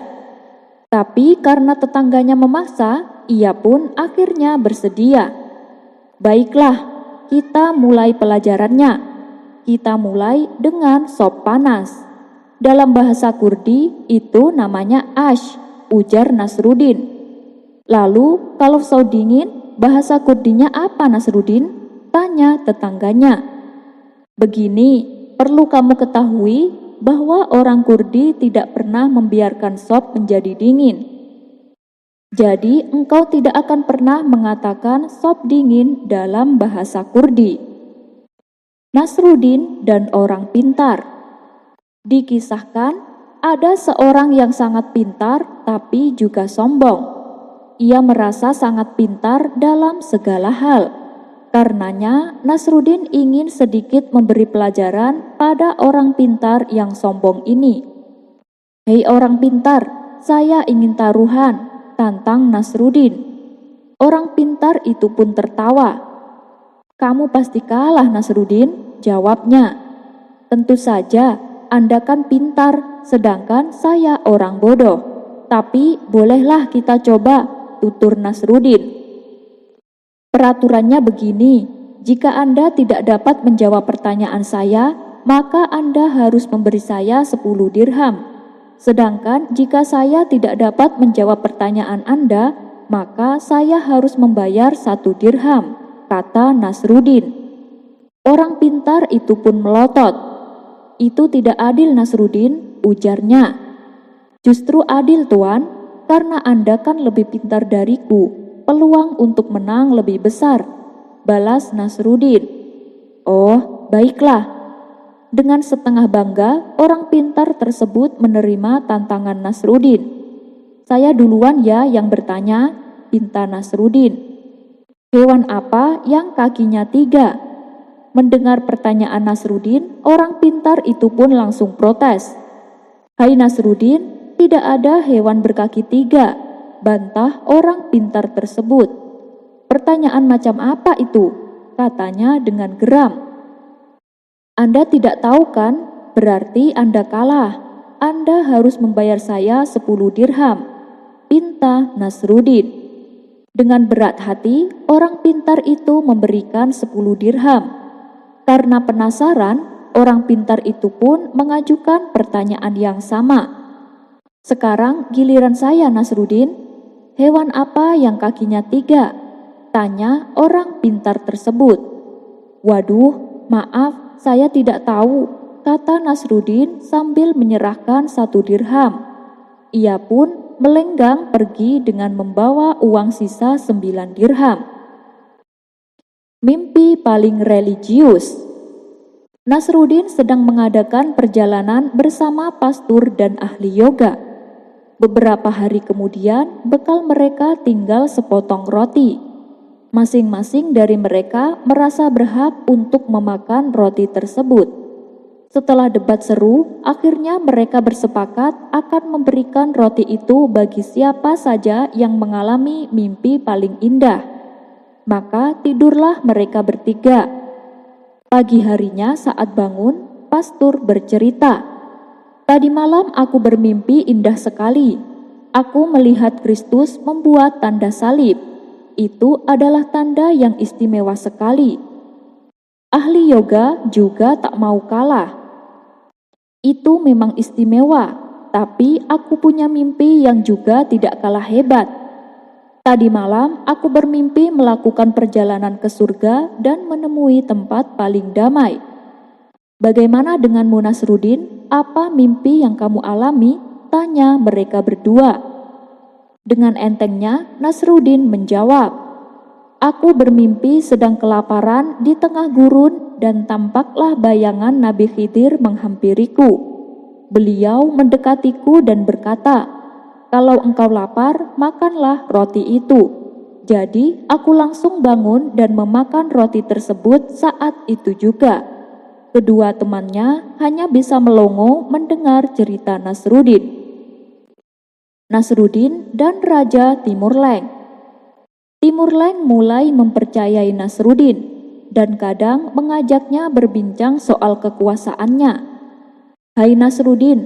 Tapi karena tetangganya memaksa, ia pun akhirnya bersedia. "Baiklah, kita mulai pelajarannya. Kita mulai dengan sop panas. Dalam bahasa Kurdi itu namanya ash," ujar Nasrudin. "Lalu kalau sop dingin, bahasa Kurdinya apa Nasrudin?" tanya tetangganya. "Begini, perlu kamu ketahui bahwa orang Kurdi tidak pernah membiarkan sop menjadi dingin. Jadi engkau tidak akan pernah mengatakan sop dingin dalam bahasa Kurdi." Nasrudin dan orang pintar. Dikisahkan, ada seorang yang sangat pintar tapi juga sombong. Ia merasa sangat pintar dalam segala hal. Karenanya, Nasrudin ingin sedikit memberi pelajaran pada orang pintar yang sombong ini. "Hei orang pintar, saya ingin taruhan," tantang Nasrudin. Orang pintar itu pun tertawa. "Kamu pasti kalah Nasrudin," jawabnya. "Tentu saja, Anda kan pintar, sedangkan saya orang bodoh. Tapi bolehlah kita coba," tutur Nasrudin. "Peraturannya begini, Jika Anda tidak dapat menjawab pertanyaan saya, maka Anda harus memberi saya 10 dirham. Sedangkan jika saya tidak dapat menjawab pertanyaan Anda, maka saya harus membayar 1 dirham, kata Nasruddin. Orang pintar itu pun melotot. Itu tidak adil, Nasruddin, ujarnya. Justru adil, Tuan, karena Anda kan lebih pintar dariku. Peluang untuk menang lebih besar, balas Nasruddin. Oh, baiklah. Dengan setengah bangga, orang pintar tersebut menerima tantangan Nasruddin. Saya duluan ya yang bertanya, pinta Nasruddin. Hewan apa yang kakinya 3? Mendengar pertanyaan Nasruddin, orang pintar itu pun langsung protes. Hai Nasruddin, tidak ada hewan berkaki 3, bantah orang pintar tersebut. Pertanyaan macam apa itu? Katanya dengan geram. Anda tidak tahu kan? Berarti Anda kalah. Anda harus membayar saya 10 dirham, pinta Nasruddin. Dengan berat hati, orang pintar itu memberikan 10 dirham. Karena penasaran, orang pintar itu pun mengajukan pertanyaan yang sama. Sekarang giliran saya, Nasruddin. Hewan apa yang kakinya 3? Tanya orang pintar tersebut. Waduh, maaf, saya tidak tahu, kata Nasruddin sambil menyerahkan 1 dirham. Ia pun melenggang pergi dengan membawa uang sisa 9 dirham. Mimpi paling religius. Nasruddin sedang mengadakan perjalanan bersama pastur dan ahli yoga. Beberapa hari kemudian, bekal mereka tinggal sepotong roti. Masing-masing dari mereka merasa berhak untuk memakan roti tersebut. Setelah debat seru, akhirnya mereka bersepakat akan memberikan roti itu bagi siapa saja yang mengalami mimpi paling indah. Maka tidurlah mereka bertiga. Pagi harinya saat bangun, pastur bercerita. Tadi malam aku bermimpi indah sekali. Aku melihat Kristus membuat tanda salib. Itu adalah tanda yang istimewa sekali. Ahli yoga juga tak mau kalah. Itu memang istimewa, tapi aku punya mimpi yang juga tidak kalah hebat. Tadi malam aku bermimpi melakukan perjalanan ke surga dan menemui tempat paling damai. Bagaimana denganmu, Nasruddin? Apa mimpi yang kamu alami? Tanya mereka berdua. Dengan entengnya, Nasruddin menjawab, aku bermimpi sedang kelaparan di tengah gurun dan tampaklah bayangan Nabi Khidir menghampiriku. Beliau mendekatiku dan berkata, kalau engkau lapar, makanlah roti itu. Jadi, aku langsung bangun dan memakan roti tersebut saat itu juga. Kedua temannya hanya bisa melongo mendengar cerita Nasruddin. Nasruddin dan Raja Timur Leng. Timur Leng mulai mempercayai Nasruddin dan kadang mengajaknya berbincang soal kekuasaannya. Hai Nasruddin,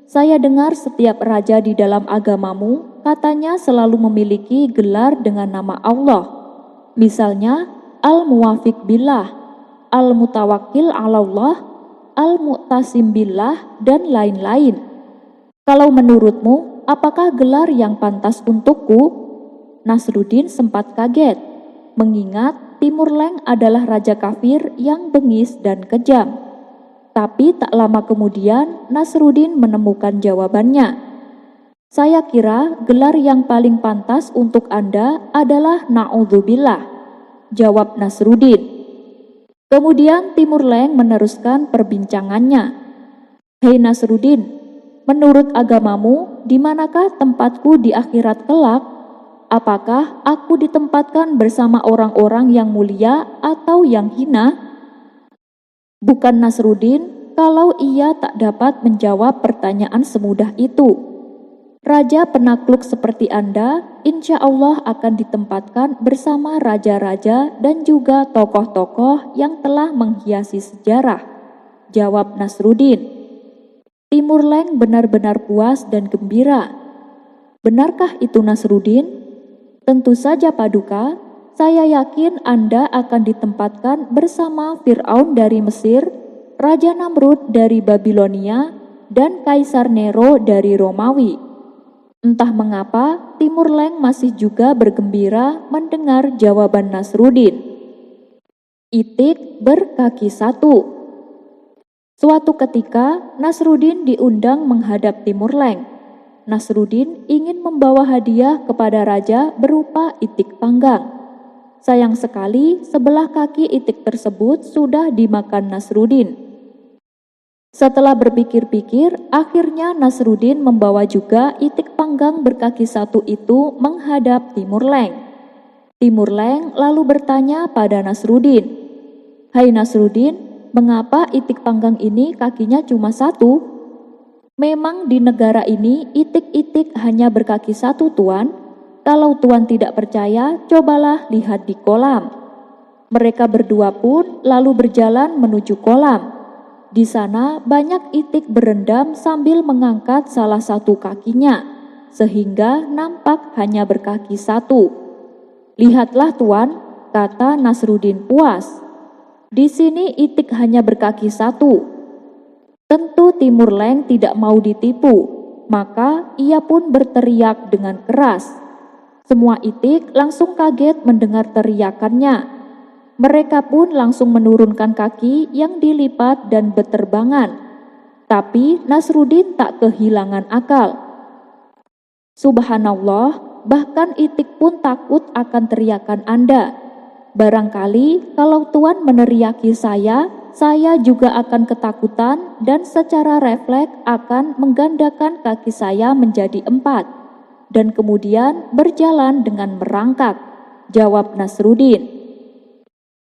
saya dengar setiap raja di dalam agamamu katanya selalu memiliki gelar dengan nama Allah. Misalnya Al-Muwafiq Billah, Al-Mutawakkil 'alallah, Al-Mu'tasim Billah, dan lain-lain. Kalau menurutmu, apakah gelar yang pantas untukku? Nasruddin sempat kaget, mengingat Timur Leng adalah raja kafir yang bengis dan kejam. Tapi tak lama kemudian Nasruddin menemukan jawabannya. Saya kira gelar yang paling pantas untuk Anda adalah Na'udzubillah, jawab Nasruddin. Kemudian Timur Leng meneruskan perbincangannya. Hei Nasruddin, menurut agamamu, di manakah tempatku di akhirat kelak? Apakah aku ditempatkan bersama orang-orang yang mulia atau yang hina? Bukan Nasruddin kalau ia tak dapat menjawab pertanyaan semudah itu. Raja penakluk seperti Anda, insya Allah akan ditempatkan bersama raja-raja dan juga tokoh-tokoh yang telah menghiasi sejarah, jawab Nasruddin. Timur Leng benar-benar puas dan gembira. Benarkah itu Nasruddin? Tentu saja Paduka, saya yakin Anda akan ditempatkan bersama Fir'aun dari Mesir, Raja Namrud dari Babilonia, dan Kaisar Nero dari Romawi." Entah mengapa, Timur Leng masih juga bergembira mendengar jawaban Nasruddin. Itik berkaki satu. Suatu ketika, Nasruddin diundang menghadap Timur Leng. Nasruddin ingin membawa hadiah kepada raja berupa itik panggang. Sayang sekali, sebelah kaki itik tersebut sudah dimakan Nasruddin. Setelah berpikir-pikir, akhirnya Nasruddin membawa juga itik panggang berkaki satu itu menghadap Timur Leng. Timur Leng lalu bertanya pada Nasruddin, "Hai Nasruddin, mengapa itik panggang ini kakinya cuma satu?" "Memang di negara ini itik-itik hanya berkaki satu, Tuan. Kalau Tuan tidak percaya, cobalah lihat di kolam." Mereka berdua pun lalu berjalan menuju kolam. Di sana banyak itik berendam sambil mengangkat salah satu kakinya, sehingga nampak hanya berkaki satu. "Lihatlah Tuan," kata Nasruddin puas. "Di sini itik hanya berkaki satu." Tentu Timur Leng tidak mau ditipu, maka ia pun berteriak dengan keras. Semua itik langsung kaget mendengar teriakannya. Mereka pun langsung menurunkan kaki yang dilipat dan berterbangan. Tapi Nasruddin tak kehilangan akal. Subhanallah, bahkan itik pun takut akan teriakan Anda. Barangkali kalau Tuan meneriaki saya juga akan ketakutan dan secara refleks akan menggandakan kaki saya menjadi 4. Dan kemudian berjalan dengan merangkak, jawab Nasruddin.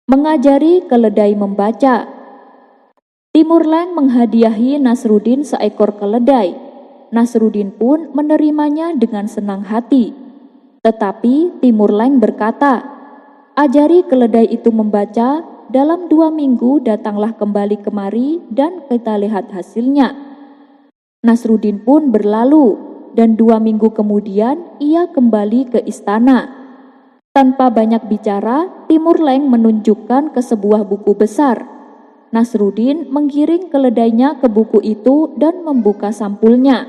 Mengajari keledai membaca. Timur Leng menghadiahi Nasruddin seekor keledai. Nasruddin pun menerimanya dengan senang hati. Tetapi Timur Leng berkata, "Ajari keledai itu membaca, dalam 2 minggu datanglah kembali kemari dan kita lihat hasilnya." Nasruddin pun berlalu. Dan 2 minggu kemudian ia kembali ke istana. Tanpa banyak bicara, Timur Leng menunjukkan ke sebuah buku besar. Nasruddin menggiring keledainya ke buku itu dan membuka sampulnya.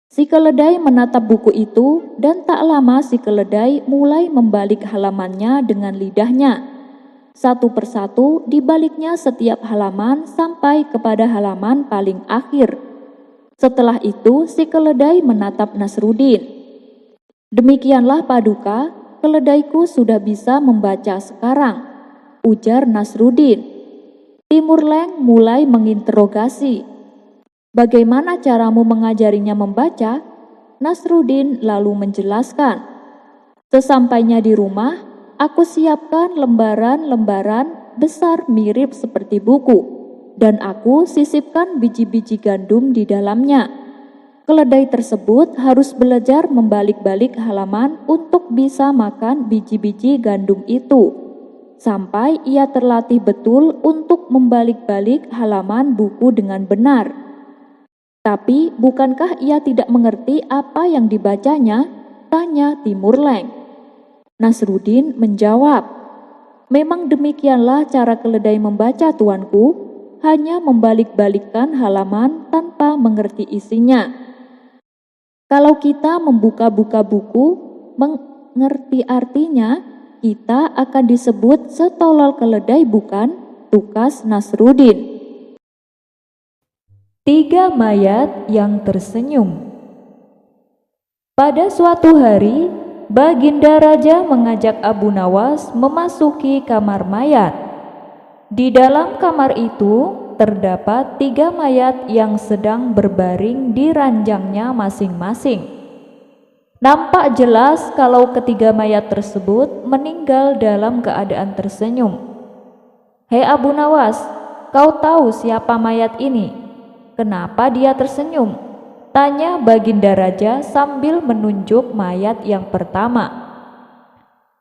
Si keledai menatap buku itu dan tak lama si keledai mulai membalik halamannya dengan lidahnya. Satu persatu dibaliknya setiap halaman sampai kepada halaman paling akhir. Setelah itu si keledai menatap Nasruddin. "Demikianlah Paduka, keledaiku sudah bisa membaca sekarang," ujar Nasruddin. Timur Leng mulai menginterogasi. "Bagaimana caramu mengajarinya membaca?" Nasruddin lalu menjelaskan. "Sesampainya di rumah, aku siapkan lembaran-lembaran besar mirip seperti buku. Dan aku sisipkan biji-biji gandum di dalamnya. Keledai tersebut harus belajar membalik-balik halaman untuk bisa makan biji-biji gandum itu, sampai ia terlatih betul untuk membalik-balik halaman buku dengan benar." "Tapi bukankah ia tidak mengerti apa yang dibacanya?" tanya Timur Leng. Nasruddin menjawab, "Memang demikianlah cara keledai membaca, Tuanku. Hanya membalik-balikkan halaman tanpa mengerti isinya. Kalau kita membuka-buka buku, mengerti artinya, kita akan disebut setolol keledai, bukan?" tukas Nasruddin. 3 mayat yang tersenyum. Pada suatu hari, Baginda Raja mengajak Abu Nawas memasuki kamar mayat. Di dalam kamar itu terdapat 3 mayat yang sedang berbaring di ranjangnya masing-masing. Nampak jelas kalau ketiga mayat tersebut meninggal dalam keadaan tersenyum. "Hei Abu Nawas, kau tahu siapa mayat ini? Kenapa dia tersenyum?" tanya Baginda Raja sambil menunjuk mayat yang pertama.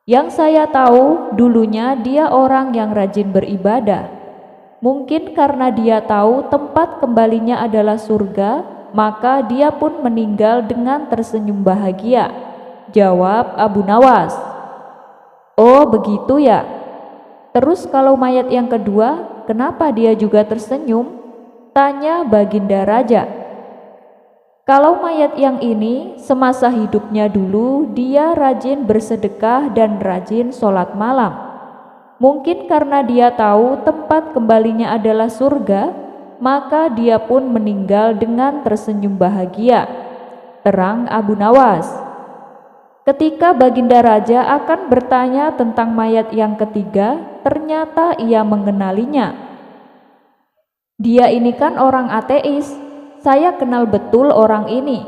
"Yang saya tahu, dulunya dia orang yang rajin beribadah. Mungkin karena dia tahu tempat kembalinya adalah surga, maka dia pun meninggal dengan tersenyum bahagia," jawab Abu Nawas. Oh, begitu ya. Terus kalau mayat yang kedua, kenapa dia juga tersenyum? Tanya Baginda Raja. Kalau mayat yang ini, semasa hidupnya dulu dia rajin bersedekah dan rajin sholat malam. Mungkin karena dia tahu tempat kembalinya adalah surga, maka dia pun meninggal dengan tersenyum bahagia, terang Abu Nawas. Ketika Baginda Raja akan bertanya tentang mayat yang ketiga, ternyata ia mengenalinya. Dia ini kan orang ateis, saya kenal betul orang ini.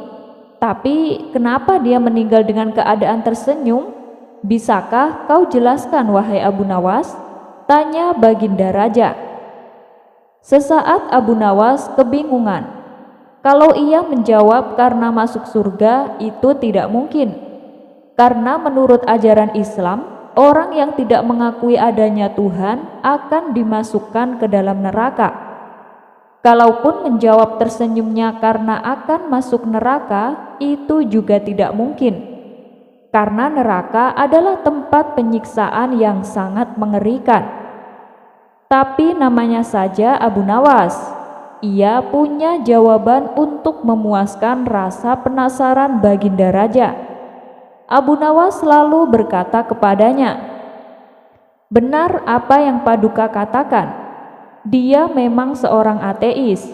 Tapi kenapa dia meninggal dengan keadaan tersenyum? Bisakah kau jelaskan wahai Abu Nawas? Tanya Baginda Raja. Sesaat Abu Nawas kebingungan. Kalau ia menjawab karena masuk surga, itu tidak mungkin. Karena menurut ajaran Islam, orang yang tidak mengakui adanya Tuhan akan dimasukkan ke dalam neraka. Kalaupun menjawab tersenyumnya karena akan masuk neraka, itu juga tidak mungkin. Karena neraka adalah tempat penyiksaan yang sangat mengerikan. Tapi namanya saja Abu Nawas. Ia punya jawaban untuk memuaskan rasa penasaran Baginda Raja. Abu Nawas lalu berkata kepadanya, "Benar apa yang Paduka katakan. Dia memang seorang ateis.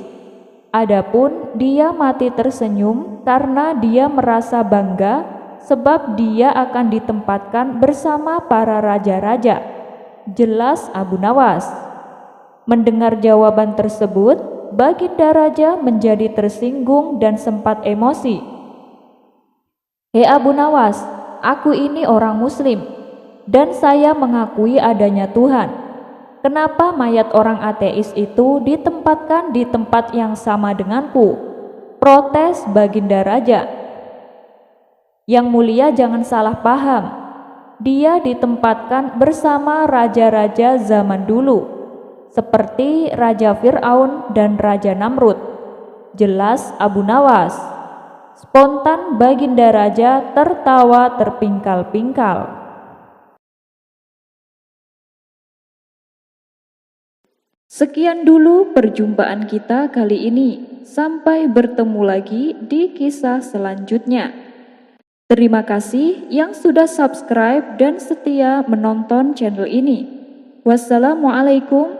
Adapun dia mati tersenyum karena dia merasa bangga sebab dia akan ditempatkan bersama para raja-raja." Jelas Abu Nawas. Mendengar jawaban tersebut, Baginda Raja menjadi tersinggung dan sempat emosi. "Hei Abu Nawas, aku ini orang muslim dan saya mengakui adanya Tuhan. Kenapa mayat orang ateis itu ditempatkan di tempat yang sama denganku?" Protes Baginda Raja. "Yang mulia jangan salah paham. Dia ditempatkan bersama raja-raja zaman dulu, seperti Raja Fir'aun dan Raja Namrud." Jelas Abu Nawas. Spontan Baginda Raja tertawa terpingkal-pingkal. Sekian dulu perjumpaan kita kali ini. Sampai bertemu lagi di kisah selanjutnya. Terima kasih yang sudah subscribe dan setia menonton channel ini. Wassalamualaikum